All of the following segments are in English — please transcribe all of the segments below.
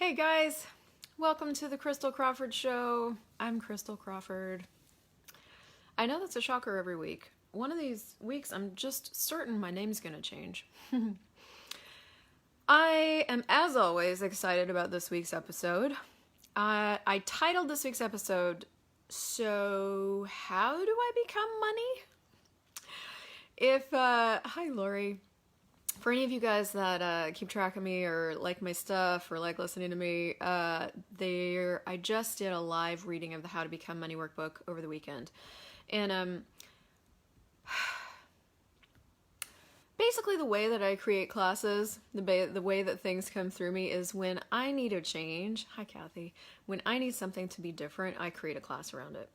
Hey guys, welcome to the Christel Crawford Show. I'm Christel Crawford. I know that's a shocker every week. One of these weeks I'm just certain my name's gonna change. I am, as always, excited about this week's episode. I titled this week's episode, So How Do I Become Money? Hi Lori. For any of you guys that keep track of me or like my stuff or like listening to me, I just did a live reading of the How to Become Money workbook over the weekend. And basically the way that I create classes, the way that things come through me is when I need a change. Hi, Kathy. When I need something to be different, I create a class around it.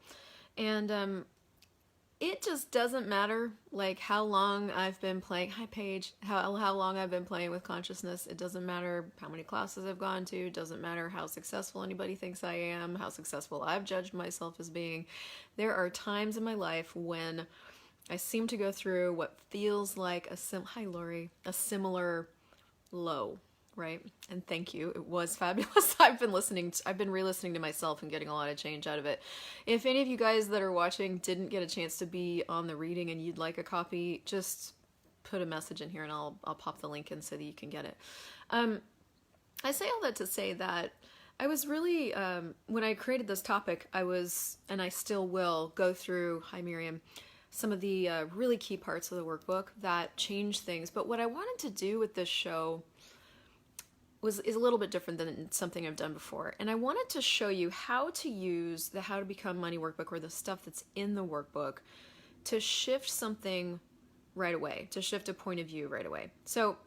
And it just doesn't matter like how long I've been playing. Hi Paige. How long I've been playing with consciousness. It doesn't matter how many classes I've gone to. It doesn't matter how successful anybody thinks I am, how successful I've judged myself as being. There are times in my life when I seem to go through what feels like a similar low, right? And thank you. It was fabulous. I've been re-listening to myself and getting a lot of change out of it. If any of you guys that are watching didn't get a chance to be on the reading and you'd like a copy, just put a message in here and I'll pop the link in so that you can get it. I say all that to say that I was really, when I created this topic, and I still will go through, hi Miriam, some of the really key parts of the workbook that change things. But what I wanted to do with this show is a little bit different than something I've done before. And I wanted to show you how to use the How to Become Money workbook, or the stuff that's in the workbook, to shift something right away, to shift a point of view right away. So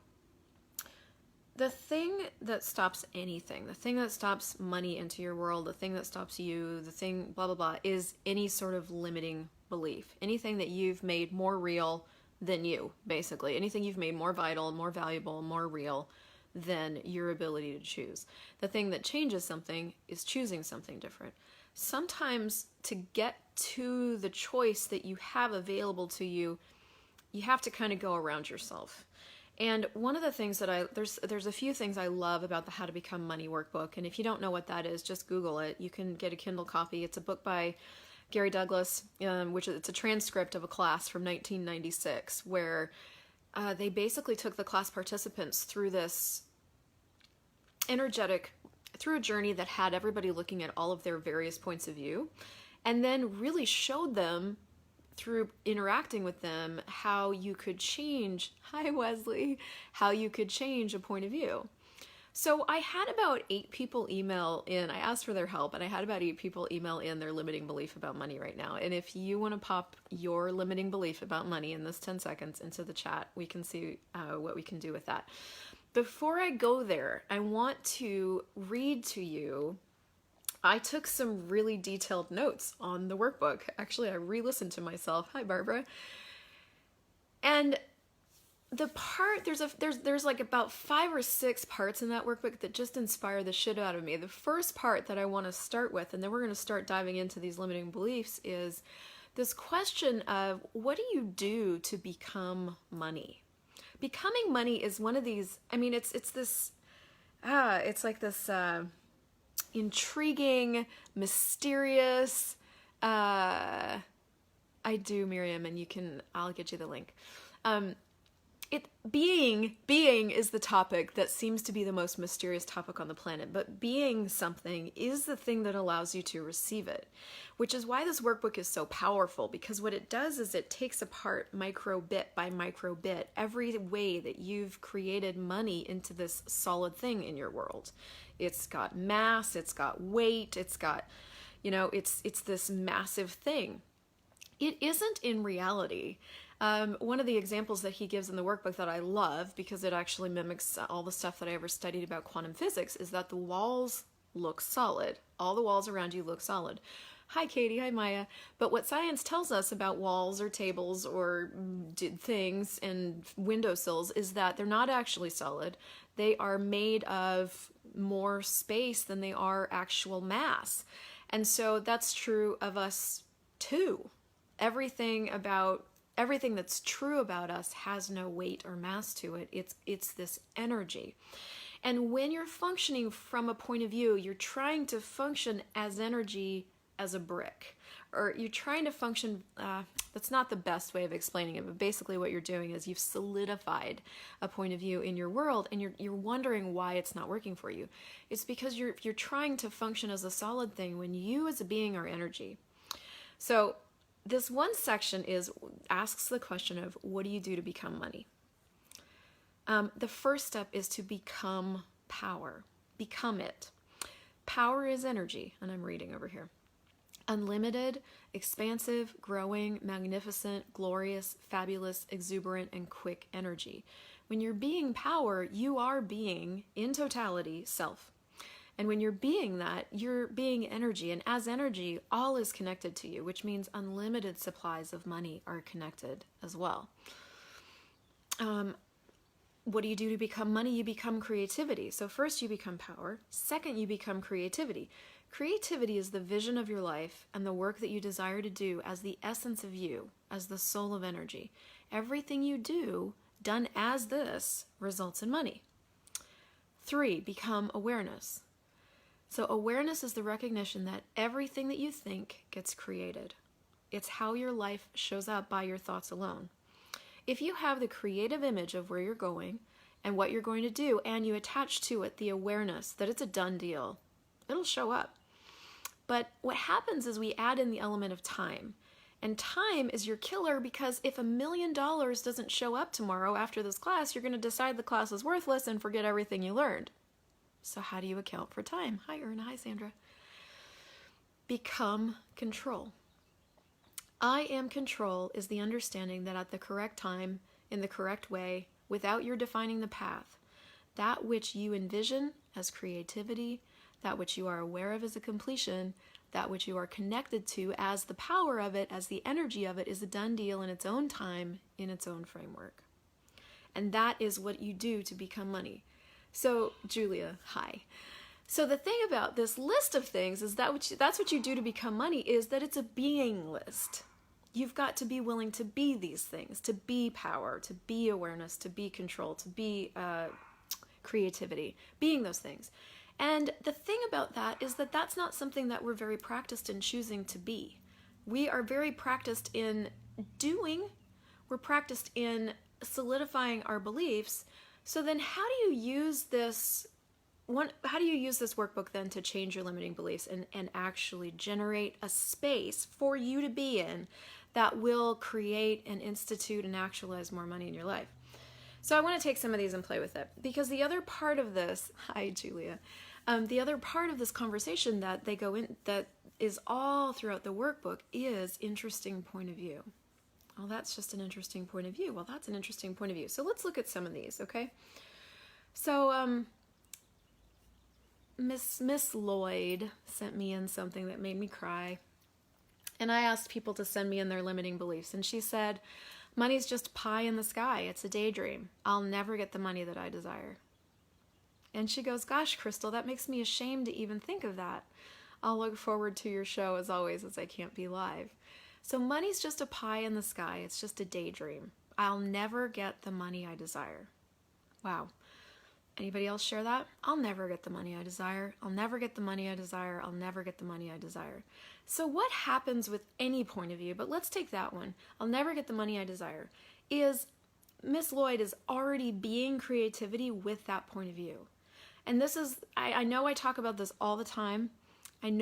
the thing that stops anything, the thing that stops money into your world, the thing that stops you, the thing blah, blah, blah, is any sort of limiting belief. Anything that you've made more real than you, basically. Anything you've made more vital, more valuable, more real than your ability to choose. The thing that changes something is choosing something different. Sometimes to get to the choice that you have available to you, you have to kind of go around yourself. And one of the things that there's a few things I love about the How to Become Money workbook. And if you don't know what that is, just Google it. You can get a Kindle copy. It's a book by Gary Douglas, it's a transcript of a class from 1996 where they basically took the class participants through through a journey that had everybody looking at all of their various points of view, and then really showed them through interacting with them how you could change, hi Wesley, how you could change a point of view. So I had about 8 people email in. I asked for their help, and I had about 8 people email in their limiting belief about money right now. And if you want to pop your limiting belief about money in this 10 seconds into the chat, we can see what we can do with that. Before I go there, I want to read to you. I took some really detailed notes on the workbook. Actually, I re-listened to myself. Hi, Barbara. And the part, there's like about 5 or 6 parts in that workbook that just inspire the shit out of me. The first part that I want to start with, and then we're going to start diving into these limiting beliefs, is this question of what do you do to become money? Becoming money is one of these, it's like this intriguing, mysterious, I do, Miriam, and I'll get you the link. Being is the topic that seems to be the most mysterious topic on the planet, but being something is the thing that allows you to receive it, which is why this workbook is so powerful, because what it does is it takes apart micro bit by micro bit every way that you've created money into this solid thing in your world. It's got mass, it's got weight, it's got, it's this massive thing. It isn't in reality. One of the examples that he gives in the workbook that I love, because it actually mimics all the stuff that I ever studied about quantum physics, is that the walls look solid. All the walls around you look solid. Hi, Katie. Hi, Maya. But what science tells us about walls or tables or things and windowsills is that they're not actually solid. They are made of more space than they are actual mass. And so that's true of us too. Everything that's true about us has no weight or mass to it. It's this energy. And when you're functioning from a point of view, you're trying to function as energy as a brick. Or you're trying to function, that's not the best way of explaining it, but basically what you're doing is you've solidified a point of view in your world, and you're wondering why it's not working for you. It's because you're trying to function as a solid thing when you as a being are energy. So this one section asks the question of, what do you do to become money? The first step is to become power. Become it. Power is energy, and I'm reading over here. Unlimited, expansive, growing, magnificent, glorious, fabulous, exuberant, and quick energy. When you're being power, you are being, in totality, self. And when you're being that, you're being energy. And as energy, all is connected to you, which means unlimited supplies of money are connected as well. What do you do to become money? You become creativity. So first you become power. Second, you become creativity. Creativity is the vision of your life and the work that you desire to do as the essence of you, as the soul of energy. Everything you do, done as this, results in money. 3, become awareness. So awareness is the recognition that everything that you think gets created. It's how your life shows up by your thoughts alone. If you have the creative image of where you're going and what you're going to do, and you attach to it the awareness that it's a done deal, it'll show up. But what happens is we add in the element of time. And time is your killer, because if $1 million doesn't show up tomorrow after this class, you're going to decide the class is worthless and forget everything you learned. So how do you account for time? Hi, Erna. Hi, Sandra. Become control. I am control is the understanding that at the correct time, in the correct way, without your defining the path, that which you envision as creativity, that which you are aware of as a completion, that which you are connected to as the power of it, as the energy of it, is a done deal in its own time, in its own framework. And that is what you do to become money. So, Julia, hi. So the thing about this list of things is that's what you do to become money, is that it's a being list. You've got to be willing to be these things, to be power, to be awareness, to be control, to be creativity, being those things. And the thing about that is that that's not something that we're very practiced in choosing to be. We are very practiced in doing. We're practiced in solidifying our beliefs. So then how do you use this workbook then to change your limiting beliefs and actually generate a space for you to be in that will create and institute and actualize more money in your life? So I want to take some of these and play with it, because the other part of this, hi Julia, the other part of this conversation that they go in, that is all throughout the workbook, is interesting point of view. Oh, that's just an interesting point of view. Well, that's an interesting point of view. So let's look at some of these, okay? So Miss Lloyd sent me in something that made me cry. And I asked people to send me in their limiting beliefs. And she said, money's just pie in the sky. It's a daydream. I'll never get the money that I desire. And she goes, gosh, Christel, that makes me ashamed to even think of that. I'll look forward to your show as always, as I can't be live. So money's just a pie in the sky. It's just a daydream. I'll never get the money I desire. Wow. Anybody else share that? I'll never get the money I desire. I'll never get the money I desire. I'll never get the money I desire. So what happens with any point of view, but let's take that one, I'll never get the money I desire, is Miss Lloyd is already being creativity with that point of view. And this is, I know I talk about this all the time. But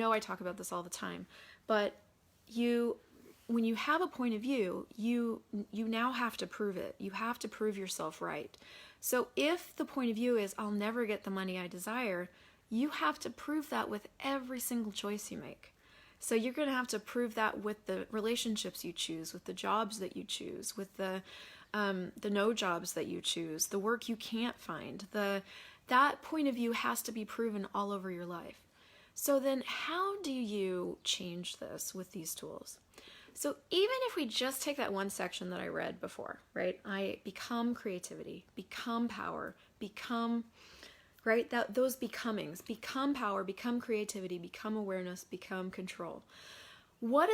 when you have a point of view, you now have to prove it. You have to prove yourself right. So if the point of view is, I'll never get the money I desire, you have to prove that with every single choice you make. So you're going to have to prove that with the relationships you choose, with the jobs that you choose, with the no jobs that you choose, the work you can't find. That point of view has to be proven all over your life. So then how do you change this with these tools? So even if we just take that one section that I read before, right? I become creativity, become power, become, right? Those becomings, become power, become creativity, become awareness, become control. What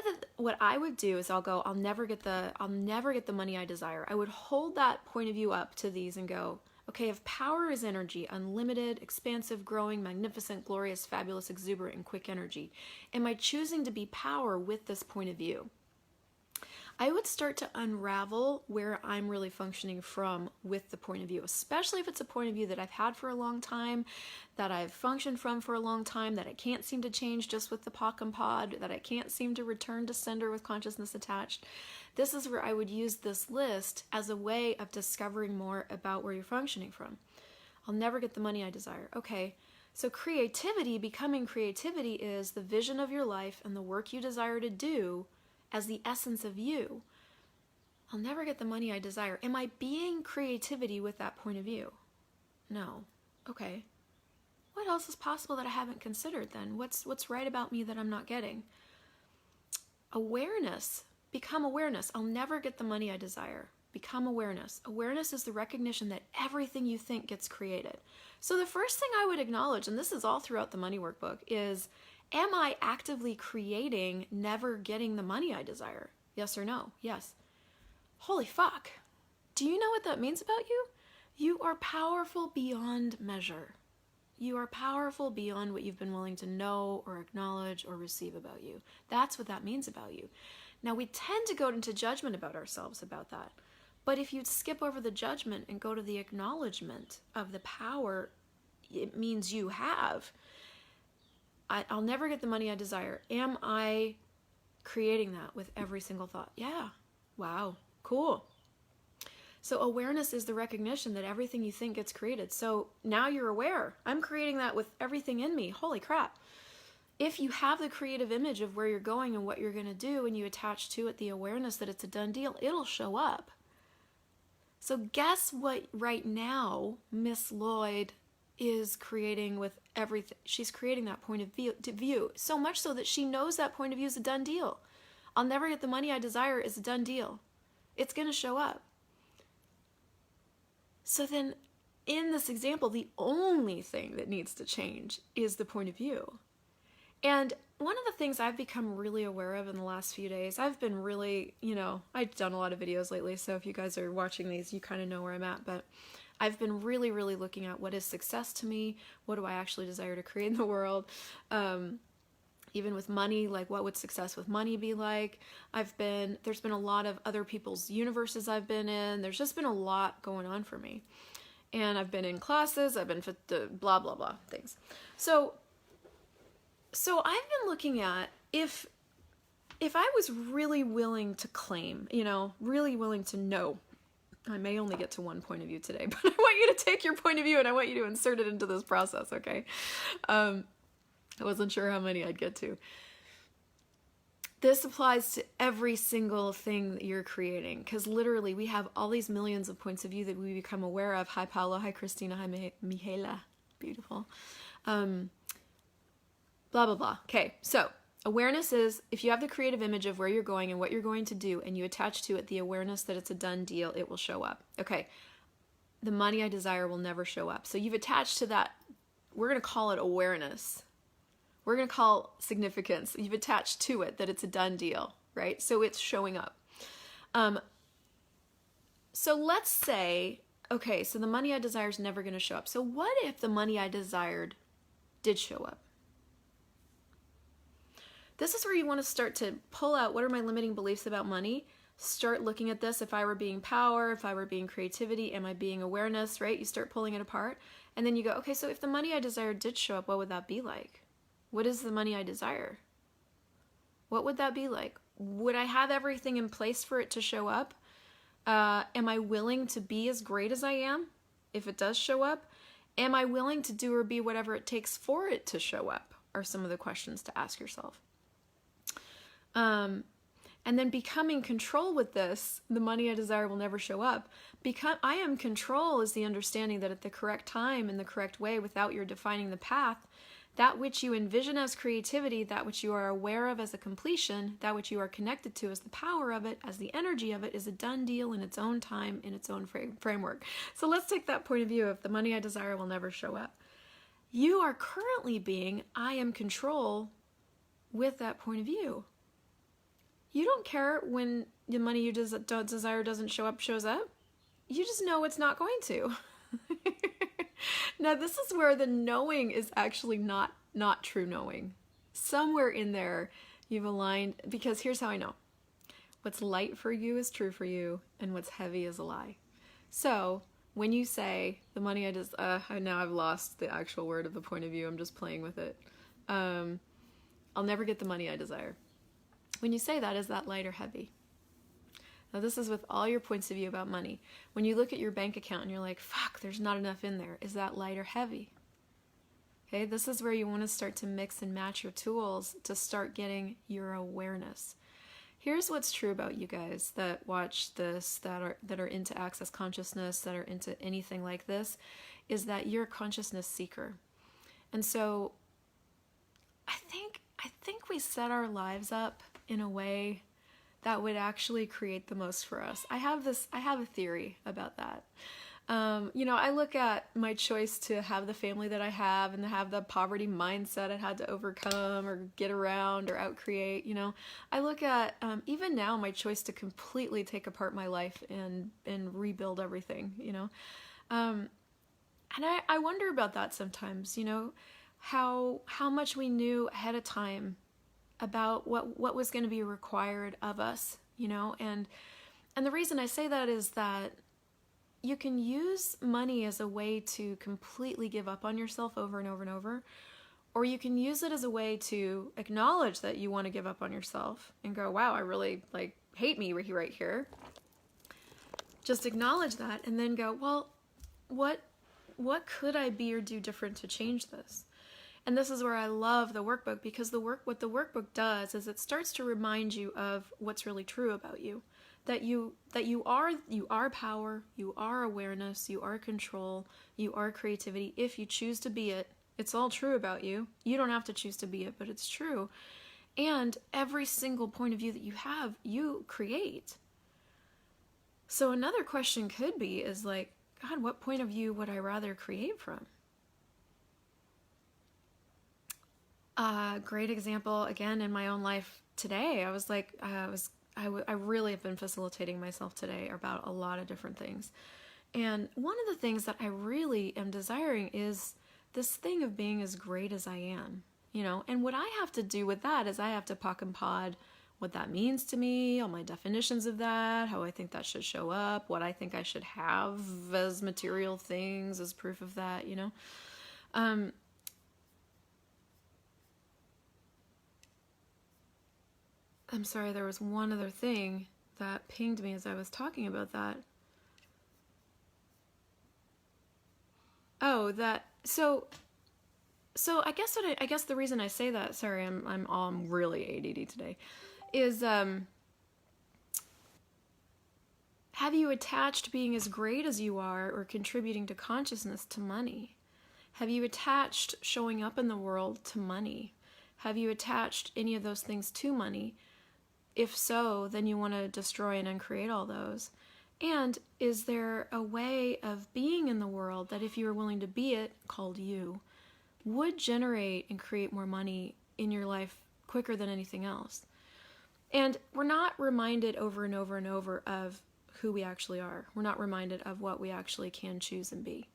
I would do is I'll never get the money I desire. I would hold that point of view up to these and go, Okay, if power is energy, unlimited, expansive, growing, magnificent, glorious, fabulous, exuberant, and quick energy, am I choosing to be power with this point of view? I would start to unravel where I'm really functioning from with the point of view, especially if it's a point of view that I've had for a long time, that I've functioned from for a long time, that I can't seem to change just with the POC and POD, that I can't seem to return to sender with consciousness attached. This is where I would use this list as a way of discovering more about where you're functioning from. I'll never get the money I desire. Okay, so creativity, becoming creativity, is the vision of your life and the work you desire to do as the essence of you. I'll never get the money I desire. Am I being creativity with that point of view? No. Okay. What else is possible that I haven't considered then? What's right about me that I'm not getting? Awareness. Become awareness. I'll never get the money I desire. Become awareness. Awareness is the recognition that everything you think gets created. So the first thing I would acknowledge, and this is all throughout the money workbook, is, am I actively creating never getting the money I desire? Yes or no? Yes. Holy fuck. Do you know what that means about you? You are powerful beyond measure. You are powerful beyond what you've been willing to know or acknowledge or receive about you. That's what that means about you. Now, we tend to go into judgment about ourselves about that. But if you skip over the judgment and go to the acknowledgement of the power it means you have, I'll never get the money I desire. Am I creating that with every single thought? Yeah. Wow. Cool. So awareness is the recognition that everything you think gets created. So now you're aware. I'm creating that with everything in me. Holy crap. If you have the creative image of where you're going and what you're going to do, and you attach to it the awareness that it's a done deal, it'll show up. So guess what right now Miss Lloyd is creating with everything. She's creating that point of view, so much so that she knows that point of view is a done deal. I'll never get the money I desire is a done deal. It's going to show up. So then in this example, the only thing that needs to change is the point of view. And one of the things I've become really aware of in the last few days, I've been really, I've done a lot of videos lately, so if you guys are watching these, you kind of know where I'm at, but I've been really, really looking at what is success to me, what do I actually desire to create in the world, even with money, like what would success with money be like? There's been a lot of other people's universes I've been in, there's just been a lot going on for me. And I've been in classes, I've been blah, blah, blah things. So I've been looking at if I was really willing to claim, really willing to know, I may only get to one point of view today, but I want you to take your point of view and I want you to insert it into this process, okay? I wasn't sure how many I'd get to. This applies to every single thing that you're creating, because literally we have all these millions of points of view that we become aware of. Hi, Paolo. Hi, Christina. Hi, Mihaela. Beautiful. Blah, blah, blah. Okay, so awareness is if you have the creative image of where you're going and what you're going to do and you attach to it the awareness that it's a done deal, it will show up. Okay, the money I desire will never show up. So you've attached to that, we're going to call it awareness. We're going to call significance. You've attached to it that it's a done deal, right? So it's showing up. So let's say, okay, so the money I desire is never going to show up. So what if the money I desired did show up? This is where you want to start to pull out what are my limiting beliefs about money. Start looking at this. If I were being power, if I were being creativity, am I being awareness, right? You start pulling it apart. And then you go, okay, so if the money I desire did show up, what would that be like? What is the money I desire? What would that be like? Would I have everything in place for it to show up? Am I willing to be as great as I am if it does show up? Am I willing to do or be whatever it takes for it to show up? Are some of the questions to ask yourself. And then becoming control with this, the money I desire will never show up. I am control is the understanding that at the correct time, in the correct way, without your defining the path, that which you envision as creativity, that which you are aware of as a completion, that which you are connected to as the power of it, as the energy of it, is a done deal in its own time, in its own framework. So let's take that point of view of the money I desire will never show up. You are currently being I am control with that point of view. You don't care when the money you don't desire doesn't show up, shows up. You just know it's not going to. Now, this is where the knowing is actually not true knowing. Somewhere in there, you've aligned, because here's how I know. What's light for you is true for you, and what's heavy is a lie. So, when you say, the money I just, now I've lost the actual word of the point of view, I'm just playing with it. I'll never get the money I desire. When you say that, is that light or heavy? Now, this is with all your points of view about money. When you look at your bank account and you're like, fuck, there's not enough in there, is that light or heavy? Okay, this is where you want to start to mix and match your tools to start getting your awareness. Here's what's true about you guys that watch this, that are into access consciousness, that are into anything like this, is that you're a consciousness seeker. And so I think we set our lives up in a way that would actually create the most for us. I have a theory about that. I look at my choice to have the family that I have and to have the poverty mindset I had to overcome or get around or outcreate, I look at, even now, my choice to completely take apart my life and rebuild everything, and I wonder about that sometimes, how much we knew ahead of time about what was going to be required of us, and the reason I say that is that you can use money as a way to completely give up on yourself over and over and over, or you can use it as a way to acknowledge that you want to give up on yourself and go, wow, I really hate me right here. Just acknowledge that and then go, well, what could I be or do different to change this? And this is where I love the workbook, because what the workbook does is it starts to remind you of what's really true about you. That you are power, you are awareness, you are control, you are creativity. If you choose to be it, it's all true about you. You don't have to choose to be it, but it's true. And every single point of view that you have, you create. So another question could be is like, God, what point of view would I rather create from? Great example, again, in my own life today. I really have been facilitating myself today about a lot of different things. And one of the things that I really am desiring is this thing of being as great as I am, and what I have to do with that is I have to pock and pod what that means to me, all my definitions of that, how I think that should show up, what I think I should have as material things, as proof of that, I'm sorry, there was one other thing that pinged me as I was talking about that. Oh, so I guess the reason I say that, sorry, I'm really ADD today, is have you attached being as great as you are or contributing to consciousness to money? Have you attached showing up in the world to money? Have you attached any of those things to money? If so, then you want to destroy and uncreate all those. And is there a way of being in the world that, if you were willing to be it, called you, would generate and create more money in your life quicker than anything else? And we're not reminded over and over and over of who we actually are. We're not reminded of what we actually can choose and be.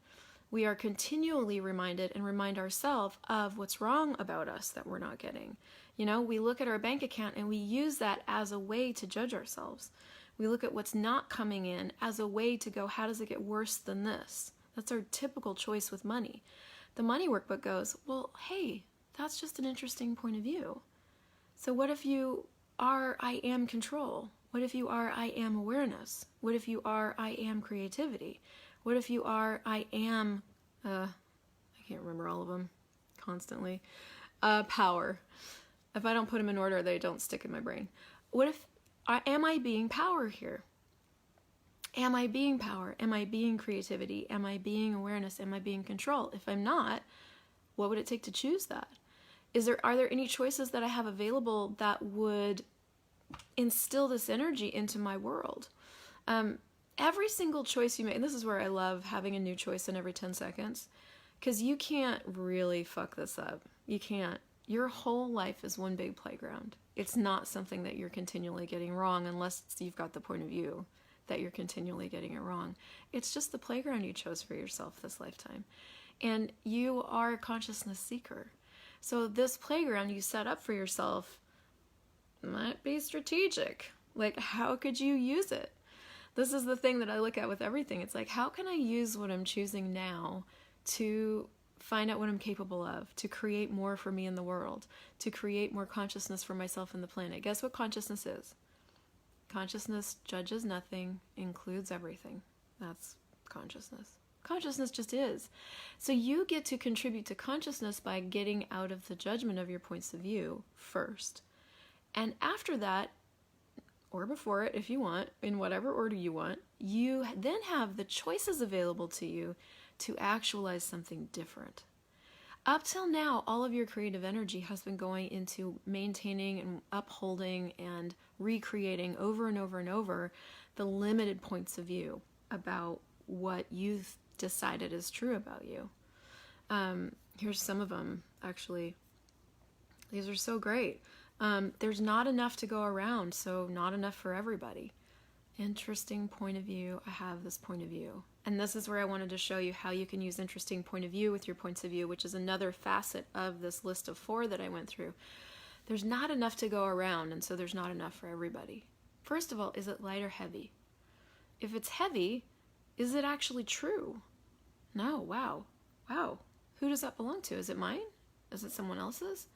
We are continually reminded and remind ourselves of what's wrong about us that we're not getting. We look at our bank account and we use that as a way to judge ourselves. We look at what's not coming in as a way to go, how does it get worse than this? That's our typical choice with money. The money workbook goes, well, hey, that's just an interesting point of view. So what if you are, I am control? What if you are, I am awareness? What if you are, I am creativity? What if you are, I am, I can't remember all of them constantly, power. If I don't put them in order, they don't stick in my brain. What if, am I being power here? Am I being power? Am I being creativity? Am I being awareness? Am I being control? If I'm not, what would it take to choose that? Are there any choices that I have available that would instill this energy into my world? Every single choice you make, and this is where I love having a new choice in every 10 seconds, because you can't really fuck this up. You can't. Your whole life is one big playground. It's not something that you're continually getting wrong unless you've got the point of view that you're continually getting it wrong. It's just the playground you chose for yourself this lifetime. And you are a consciousness seeker. So this playground you set up for yourself might be strategic. Like, how could you use it? This is the thing that I look at with everything. It's like, how can I use what I'm choosing now to find out what I'm capable of, to create more for me in the world, to create more consciousness for myself and the planet? Guess what consciousness is? Consciousness judges nothing, includes everything. That's consciousness. Consciousness just is. So you get to contribute to consciousness by getting out of the judgment of your points of view first. And after that, or before it if you want, in whatever order you want, you then have the choices available to you to actualize something different. Up till now, all of your creative energy has been going into maintaining and upholding and recreating over and over and over the limited points of view about what you've decided is true about you. Here's some of them, actually. These are so great. There's not enough to go around, so not enough for everybody. Interesting point of view. I have this point of view. And this is where I wanted to show you how you can use interesting point of view with your points of view, which is another facet of this list of 4 that I went through. There's not enough to go around, and so there's not enough for everybody. First of all, is it light or heavy? If it's heavy, is it actually true? No, wow. Who does that belong to? Is it mine? Is it someone else's?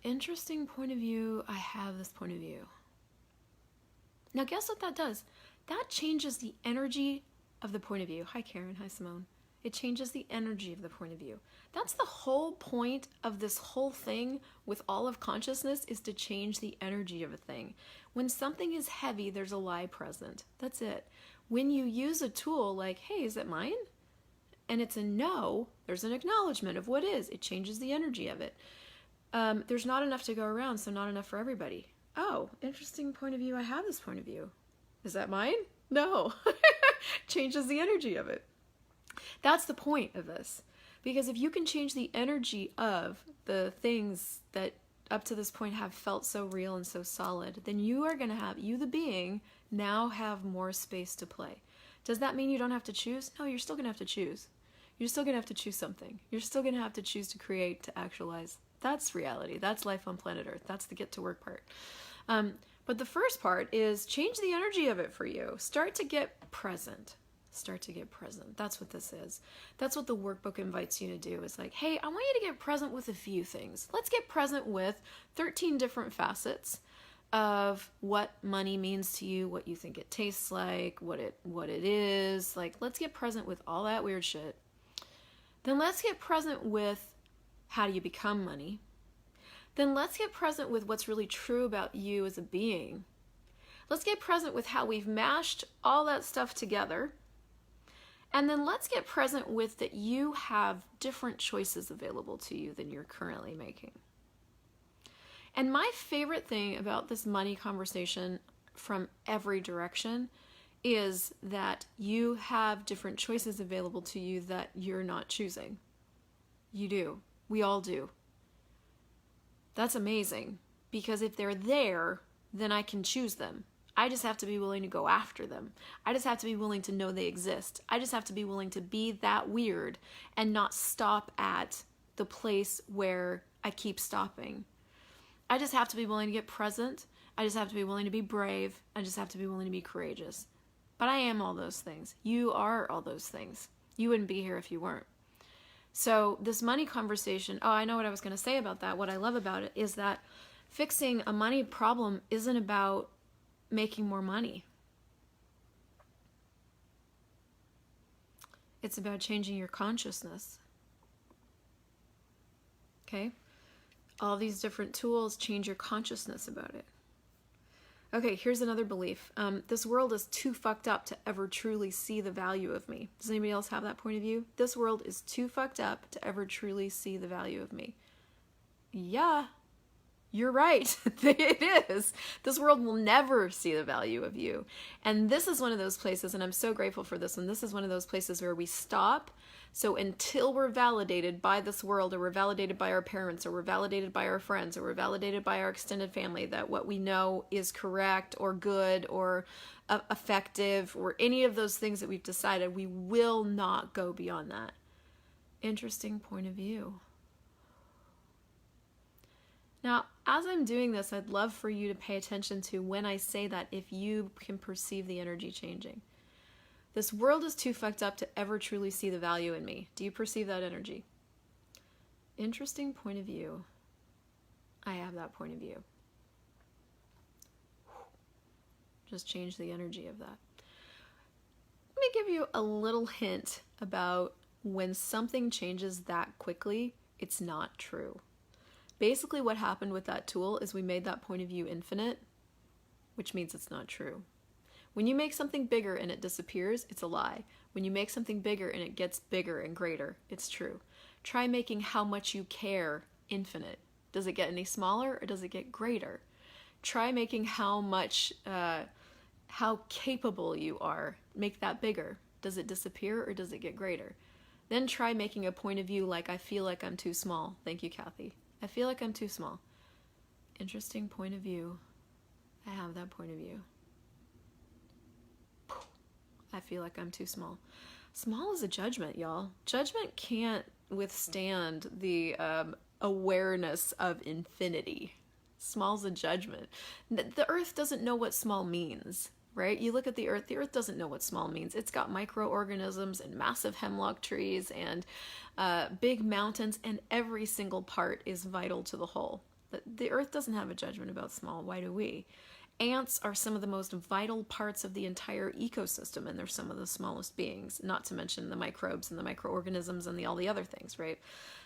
Interesting point of view. I have this point of view. Now guess what that does? That changes the energy of the point of view. Hi Karen, hi Simone. It changes the energy of the point of view. That's the whole point of this whole thing with all of consciousness, is to change the energy of a thing. When something is heavy, there's a lie present. That's it. When you use a tool like, hey, is it mine? And it's a no, there's an acknowledgement of what is. It changes the energy of it. There's not enough to go around, so not enough for everybody. Oh, interesting point of view. I have this point of view. Is that mine? No. Changes the energy of it. That's the point of this. Because if you can change the energy of the things that up to this point have felt so real and so solid, then you are going to have, you the being, now have more space to play. Does that mean you don't have to choose? No, you're still going to have to choose. You're still going to have to choose something. You're still going to have to choose to create, to actualize. That's reality. That's life on planet Earth. That's the get to work part. But the first part is change the energy of it for you. Start to get present. Start to get present. That's what this is. That's what the workbook invites you to do. It's like, hey, I want you to get present with a few things. Let's get present with 13 different facets of what money means to you, what you think it tastes like, what it is. Like, let's get present with all that weird shit. Then let's get present with how do you become money. Then let's get present with what's really true about you as a being. Let's get present with how we've mashed all that stuff together. And then let's get present with that you have different choices available to you than you're currently making. And my favorite thing about this money conversation from every direction is that you have different choices available to you that you're not choosing. You do. We all do. That's amazing, because if they're there, then I can choose them. I just have to be willing to go after them. I just have to be willing to know they exist. I just have to be willing to be that weird and not stop at the place where I keep stopping. I just have to be willing to get present. I just have to be willing to be brave. I just have to be willing to be courageous. But I am all those things. You are all those things. You wouldn't be here if you weren't. So this money conversation, I know what I was going to say about that. What I love about it is that fixing a money problem isn't about making more money. It's about changing your consciousness. Okay? All these different tools change your consciousness about it. Okay, here's another belief. This world is too fucked up to ever truly see the value of me. Does anybody else have that point of view? This world is too fucked up to ever truly see the value of me. Yeah, you're right. It is. This world will never see the value of you. And this is one of those places, and I'm so grateful for this one. This is one of those places where we stop So until we're validated by this world, or we're validated by our parents, or we're validated by our friends, or we're validated by our extended family that what we know is correct or good or effective, or any of those things that we've decided, we will not go beyond that. Interesting point of view. Now, as I'm doing this, I'd love for you to pay attention to when I say that, if you can perceive the energy changing. This world is too fucked up to ever truly see the value in me. Do you perceive that energy? Interesting point of view. I have that point of view. Just change the energy of that. Let me give you a little hint about when something changes that quickly, it's not true. Basically what happened with that tool is we made that point of view infinite, which means it's not true. When you make something bigger and it disappears, it's a lie. When you make something bigger and it gets bigger and greater, it's true. Try making how much you care infinite. Does it get any smaller or does it get greater? Try making how capable you are. Make that bigger. Does it disappear or does it get greater? Then try making a point of view like, I feel like I'm too small. Thank you, Kathy. I feel like I'm too small. Interesting point of view. I have that point of view. I feel like I'm too small. Small is a judgment, y'all. Judgment can't withstand the awareness of infinity. Small's a judgment. The earth doesn't know what small means, right? You look at the earth doesn't know what small means. It's got microorganisms and massive hemlock trees and big mountains, and every single part is vital to the whole. The earth doesn't have a judgment about small. Why do we? Ants are some of the most vital parts of the entire ecosystem, and they're some of the smallest beings, not to mention the microbes and the microorganisms and all the other things, right?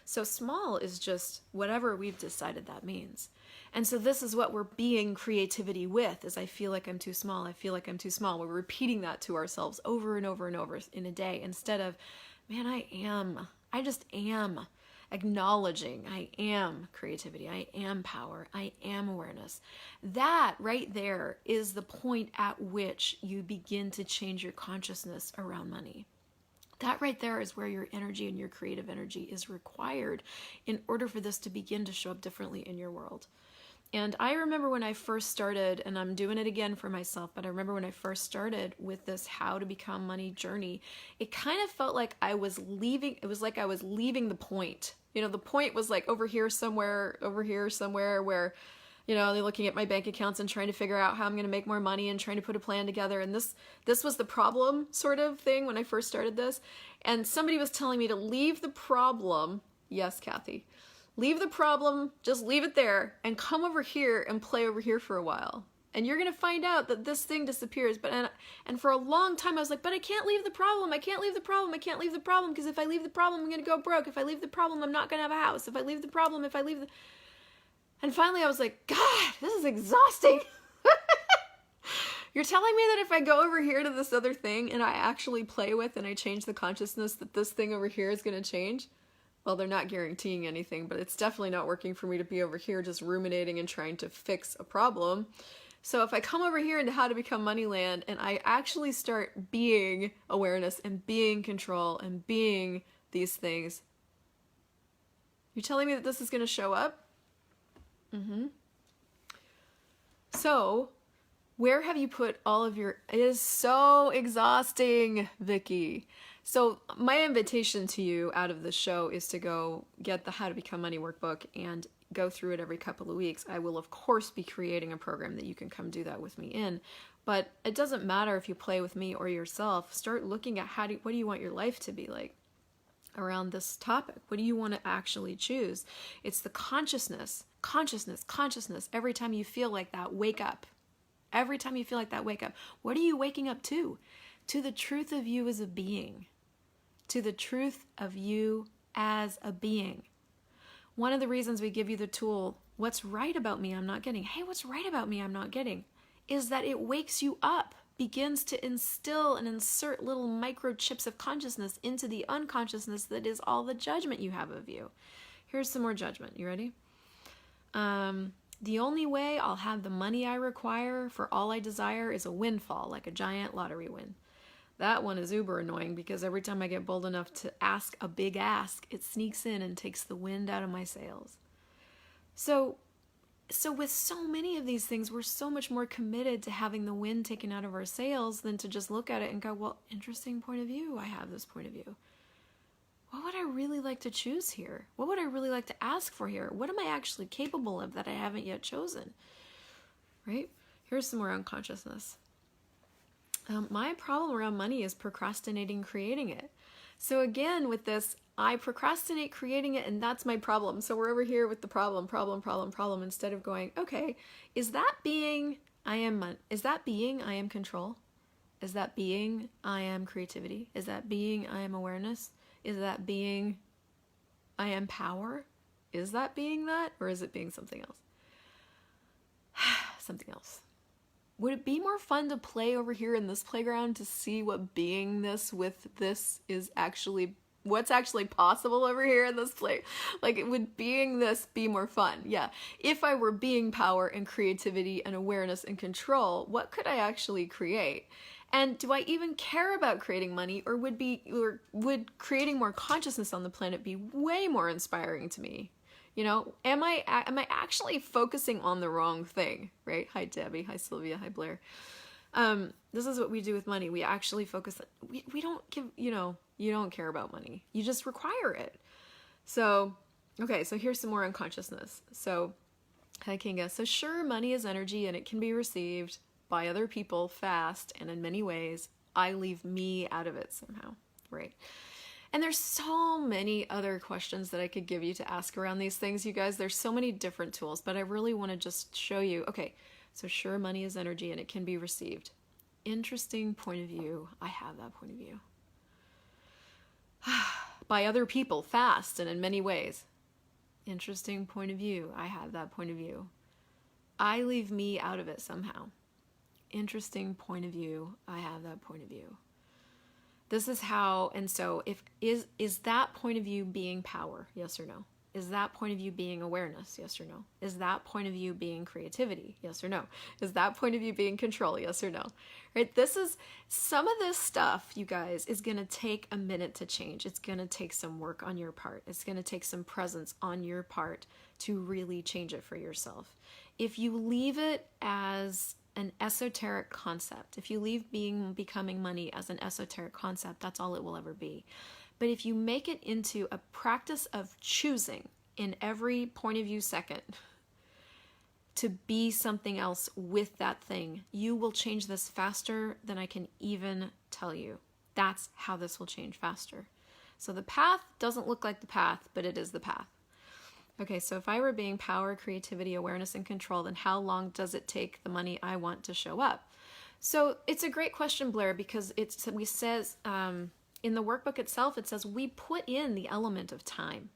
So small is just whatever we've decided that means. And so this is what we're being creativity with, is I feel like I'm too small, I feel like I'm too small. We're repeating that to ourselves over and over and over in a day, instead of, man, I just am. Acknowledging I am creativity, I am power, I am awareness. That right there is the point at which you begin to change your consciousness around money. That right there is where your energy and your creative energy is required in order for this to begin to show up differently in your world. And I remember when I first started, and I'm doing it again for myself, but I remember when I first started with this how to become money journey, it kind of felt like I was leaving, it was like I was leaving the point. You know, the point was like over here somewhere where, you know, they're looking at my bank accounts and trying to figure out how I'm going to make more money and trying to put a plan together. And this was the problem sort of thing when I first started this. And somebody was telling me to leave the problem. Yes, Kathy. Leave the problem, just leave it there, and come over here and play over here for a while. And you're going to find out that this thing disappears. And for a long time, I was like, but I can't leave the problem. I can't leave the problem. I can't leave the problem, because if I leave the problem, I'm going to go broke. If I leave the problem, I'm not going to have a house. If I leave the problem, And finally, I was like, God, this is exhausting. You're telling me that if I go over here to this other thing and I actually play with and I change the consciousness, that this thing over here is going to change? Well, they're not guaranteeing anything, but it's definitely not working for me to be over here just ruminating and trying to fix a problem. So if I come over here into how to become money land and I actually start being awareness and being control and being these things, you're telling me that this is going to show up? Mm-hmm. So where have you put all of your... It is so exhausting, Vicky. So my invitation to you out of this show is to go get the How to Become Money workbook and go through it every couple of weeks. I will, of course, be creating a program that you can come do that with me in. But it doesn't matter if you play with me or yourself. Start looking at what do you want your life to be like around this topic? What do you want to actually choose? It's the consciousness. Every time you feel like that, wake up. Every time you feel like that, wake up. What are you waking up to? To the truth of you as a being. To the truth of you as a being. One of the reasons we give you the tool, what's right about me I'm not getting, hey, what's right about me I'm not getting, is that it wakes you up, begins to instill and insert little microchips of consciousness into the unconsciousness that is all the judgment you have of you. Here's some more judgment. You ready? The only way I'll have the money I require for all I desire is a windfall, like a giant lottery win. That one is uber annoying because every time I get bold enough to ask a big ask, it sneaks in and takes the wind out of my sails. So with so many of these things, we're so much more committed to having the wind taken out of our sails than to just look at it and go, well, interesting point of view. I have this point of view. What would I really like to choose here? What would I really like to ask for here? What am I actually capable of that I haven't yet chosen? Right? Here's some more unconsciousness. My problem around money is procrastinating creating it. So again, with this, I procrastinate creating it, and that's my problem. So we're over here with the problem, instead of going, okay, is that being I am control? Is that being I am creativity? Is that being I am awareness? Is that being I am power? Is that being that, or is it being something else? Something else. Would it be more fun to play over here in this playground to see what being this with this is actually, what's actually possible over here in this play? Like, would being this be more fun? Yeah. If I were being power and creativity and awareness and control, what could I actually create? And do I even care about creating money, or would creating more consciousness on the planet be way more inspiring to me? You know, am I actually focusing on the wrong thing, right? Hi, Debbie. Hi, Sylvia. Hi, Blair. This is what we do with money. We actually focus. We don't give, you don't care about money. You just require it. So, okay, so here's some more unconsciousness. So, hi, Kinga. So sure, money is energy and it can be received by other people fast and in many ways. I leave me out of it somehow, right? And there's so many other questions that I could give you to ask around these things, you guys. There's so many different tools, but I really want to just show you, okay, so sure, money is energy and it can be received. Interesting point of view. I have that point of view. By other people, fast and in many ways. Interesting point of view. I have that point of view. I leave me out of it somehow. Interesting point of view. I have that point of view. This is how, and so is that point of view being power? Yes or no? Is that point of view being awareness? Yes or no? Is that point of view being creativity? Yes or no? Is that point of view being control? Yes or no? Right? This is, some of this stuff, you guys, is going to take a minute to change. It's going to take some work on your part. It's going to take some presence on your part to really change it for yourself. If you leave it as an esoteric concept, if you leave becoming money as an esoteric concept, that's all it will ever be. But if you make it into a practice of choosing in every point of view second to be something else with that thing, you will change this faster than I can even tell you. That's how this will change faster. So the path doesn't look like the path, but it is the path. Okay, so if I were being power, creativity, awareness, and control, then how long does it take the money I want to show up? So it's a great question, Blair, because in the workbook itself, it says we put in the element of time.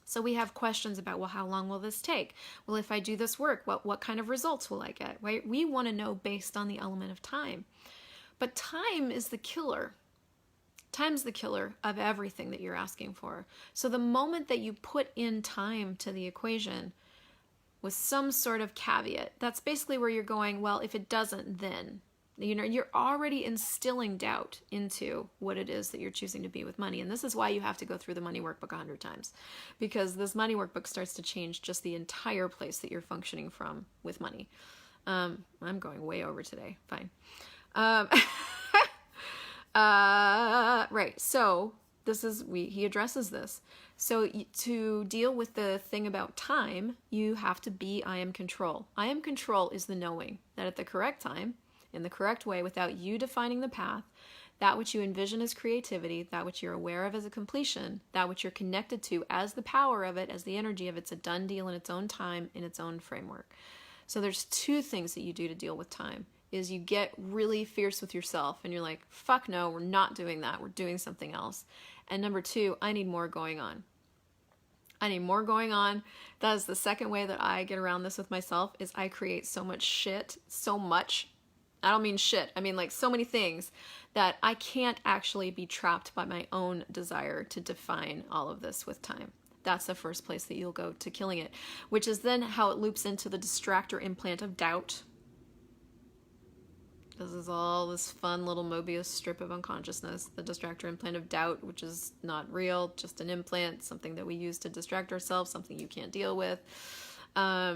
So we have questions about, well, how long will this take? Well, if I do this work, what kind of results will I get? Right? We want to know based on the element of time. But time is the killer. Time's the killer of everything that you're asking for. So the moment that you put in time to the equation with some sort of caveat, that's basically where you're going, well, if it doesn't, then, you're already instilling doubt into what it is that you're choosing to be with money. And this is why you have to go through the money workbook 100 times, because this money workbook starts to change just the entire place that you're functioning from with money. I'm going way over today. Fine. Right. So he addresses this. So to deal with the thing about time, you have to be I am control. I am control is the knowing that at the correct time, in the correct way, without you defining the path, that which you envision as creativity, that which you're aware of as a completion, that which you're connected to as the power of it, as the energy of it's a done deal in its own time, in its own framework. So there's two things that you do to deal with time. Is you get really fierce with yourself and you're like, fuck no, we're not doing that. We're doing something else. And number two, I need more going on. I need more going on. That is the second way that I get around this with myself, is I create so much shit, so much. I don't mean shit. I mean like so many things that I can't actually be trapped by my own desire to define all of this with time. That's the first place that you'll go to killing it, which is then how it loops into the distractor implant of doubt. This is all this fun little Mobius strip of unconsciousness, the distractor implant of doubt, which is not real, just an implant, something that we use to distract ourselves, something you can't deal with. Blah,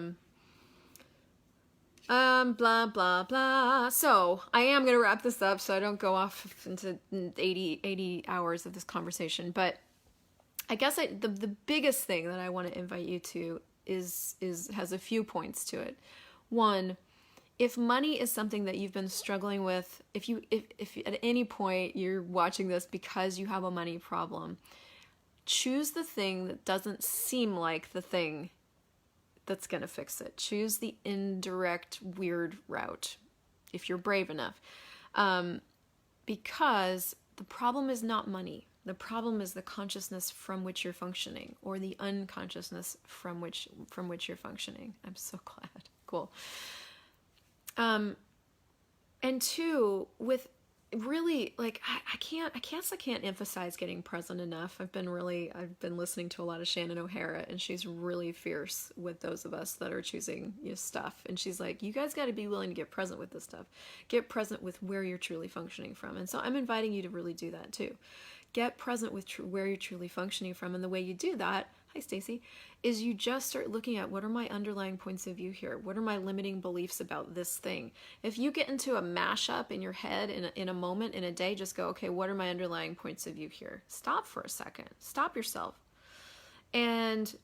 blah, blah. So I am going to wrap this up so I don't go off into 80 hours of this conversation. But I guess the biggest thing that I want to invite you to has a few points to it. One, if money is something that you've been struggling with, if at any point you're watching this because you have a money problem, choose the thing that doesn't seem like the thing that's going to fix it. Choose the indirect, weird route, if you're brave enough. Because the problem is not money. The problem is the consciousness from which you're functioning, or the unconsciousness from which you're functioning. I'm so glad. Cool. And two, with really, like, I can't emphasize getting present enough. I've been listening to a lot of Shannon O'Hara, and she's really fierce with those of us that are choosing stuff. And she's like, you guys got to be willing to get present with this stuff. Get present with where you're truly functioning from. And so I'm inviting you to really do that too. Get present with where you're truly functioning from. And the way you do that, hi Stacy, is you just start looking at, what are my underlying points of view here? What are my limiting beliefs about this thing? If you get into a mashup in your head in a moment, in a day, just go, okay, what are my underlying points of view here? Stop for a second. Stop yourself. And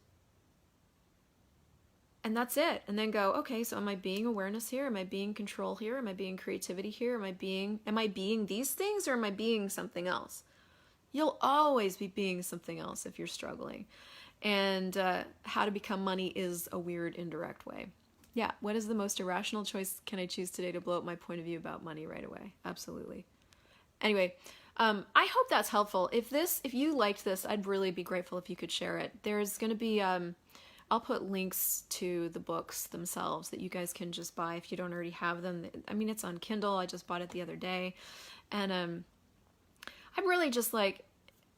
that's it. And then go, okay, so am I being awareness here? Am I being control here? Am I being creativity here? Am I being these things, or am I being something else? You'll always be being something else if you're struggling. And how to become money is a weird, indirect way. Yeah, what is the most irrational choice can I choose today to blow up my point of view about money right away? Absolutely. Anyway, I hope that's helpful. If you liked this, I'd really be grateful if you could share it. There's going to be, I'll put links to the books themselves that you guys can just buy if you don't already have them. I mean, it's on Kindle. I just bought it the other day. And I'm really just like,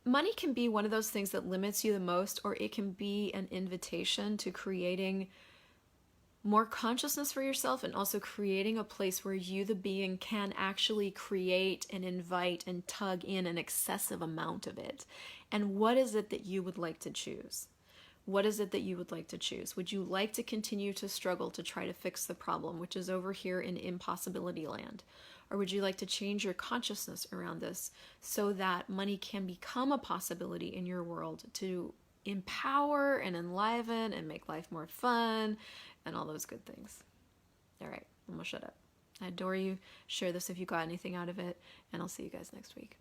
money can be one of those things that limits you the most, or it can be an invitation to creating more consciousness for yourself, and also creating a place where you, the being, can actually create and invite and tug in an excessive amount of it. And what is it that you would like to choose? What is it that you would like to choose? Would you like to continue to struggle to try to fix the problem, which is over here in impossibility land? Or would you like to change your consciousness around this so that money can become a possibility in your world to empower and enliven and make life more fun and all those good things? All right, I'm gonna shut up. I adore you. Share this if you got anything out of it, and I'll see you guys next week.